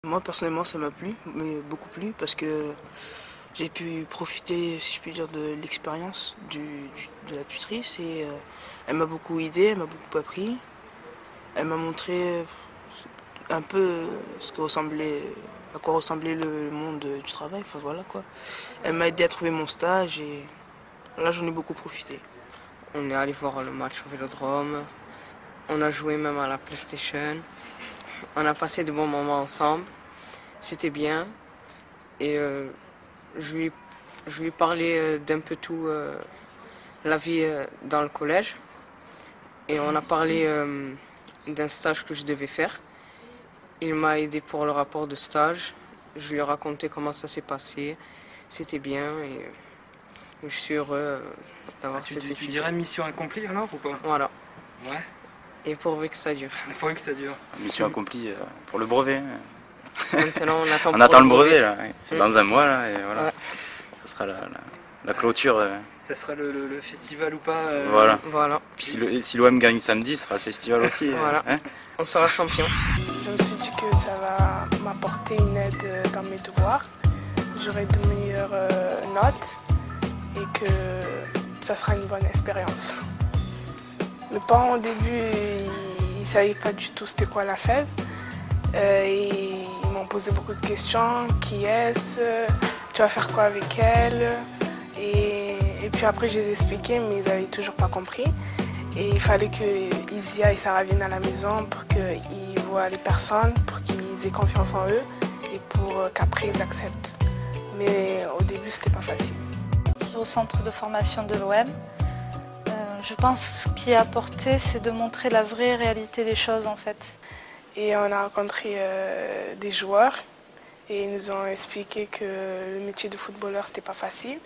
Moi personnellement ça m'a plu, mais beaucoup plu parce que j'ai pu profiter, si je puis dire, de l'expérience de la tutrice et elle m'a beaucoup aidé, elle m'a beaucoup appris. Elle m'a montré un peu ce que ressemblait, à quoi ressemblait le monde du travail, enfin voilà quoi. Elle m'a aidé à trouver mon stage et là j'en ai beaucoup profité. On est allé voir le match au Vélodrome, on a joué même à la PlayStation, on a passé de bons moments ensemble, c'était bien et je lui ai parlé d'un peu tout la vie dans le collège et on a parlé d'un stage que je devais faire. Il m'a aidé pour le rapport de stage, je lui ai raconté comment ça s'est passé, c'était bien et je suis heureux d'avoir cette étude. Tu dirais mission accomplie alors ou pas? Voilà. Ouais. Et pourvu que ça dure. Pourvu que ça dure. Mission accomplie pour le brevet. Maintenant on attend le brevet là, dans un mois là, et voilà. Ouais. Ce sera la clôture. Ça sera le festival ou pas Voilà. Puis si l'OM gagne samedi, ce sera le festival aussi. Voilà. On sera champion. Je me suis dit que ça va m'apporter une aide dans mes devoirs. J'aurai de meilleures notes et que ça sera une bonne expérience. Mes parents au début, ils ne savaient pas du tout c'était quoi la FEV. Et ils m'ont posé beaucoup de questions. Qui est-ce? Tu vas faire quoi avec elle? Et puis après, je les ai expliqué, mais ils n'avaient toujours pas compris. Et il fallait que Isia et Sarah viennent à la maison pour qu'ils voient les personnes, pour qu'ils aient confiance en eux et pour qu'après ils acceptent. Mais au début, c'était pas facile. Au centre de formation de l'OM, je pense que ce qui a apporté, c'est de montrer la vraie réalité des choses en fait. Et on a rencontré des joueurs et ils nous ont expliqué que le métier de footballeur, c'était pas facile.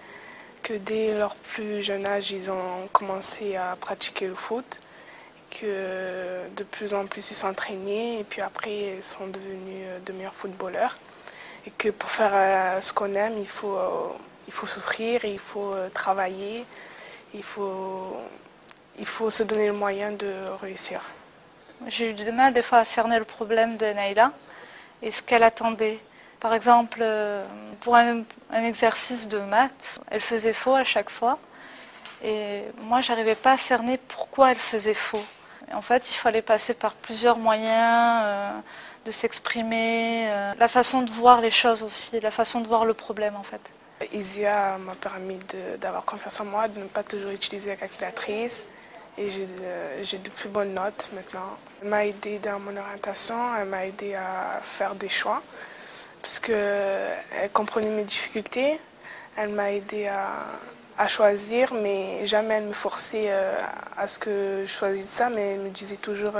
Que dès leur plus jeune âge, ils ont commencé à pratiquer le foot, que de plus en plus ils s'entraînaient et puis après ils sont devenus de meilleurs footballeurs. Et que pour faire ce qu'on aime, il faut souffrir, il faut travailler, il faut se donner le moyen de réussir. J'ai eu du mal des fois à cerner le problème de Naïla et ce qu'elle attendait. Par exemple, pour un exercice de maths, elle faisait faux à chaque fois. Et moi, j'arrivais pas à cerner pourquoi elle faisait faux. Et en fait, il fallait passer par plusieurs moyens de s'exprimer, la façon de voir les choses aussi, la façon de voir le problème en fait. Isia m'a permis d'avoir confiance en moi, de ne pas toujours utiliser la calculatrice. Et j'ai de plus bonnes notes maintenant. Elle m'a aidé dans mon orientation, elle m'a aidé à faire des choix. Parce qu'elle comprenait mes difficultés, elle m'a aidé à choisir, mais jamais elle me forçait à ce que je choisisse ça, mais elle me disait toujours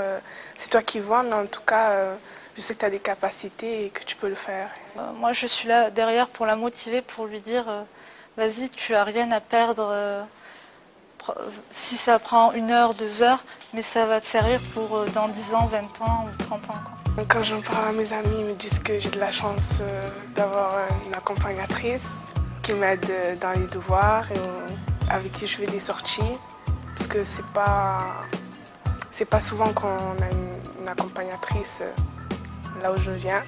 c'est toi qui vois, mais en tout cas je sais que tu as des capacités et que tu peux le faire. Moi je suis là derrière pour la motiver, pour lui dire vas-y, tu n'as rien à perdre, si ça prend 1 heure, 2 heures, mais ça va te servir pour dans 10 ans, 20 ans ou 30 ans. Quand j'en parle à mes amis, ils me disent que j'ai de la chance d'avoir une accompagnatrice qui m'aide dans les devoirs et avec qui je fais des sorties. Parce que c'est pas souvent qu'on a une accompagnatrice là où je viens.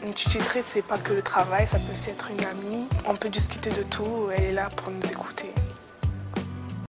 Une tutrice, c'est pas que le travail, ça peut aussi être une amie. On peut discuter de tout, elle est là pour nous écouter.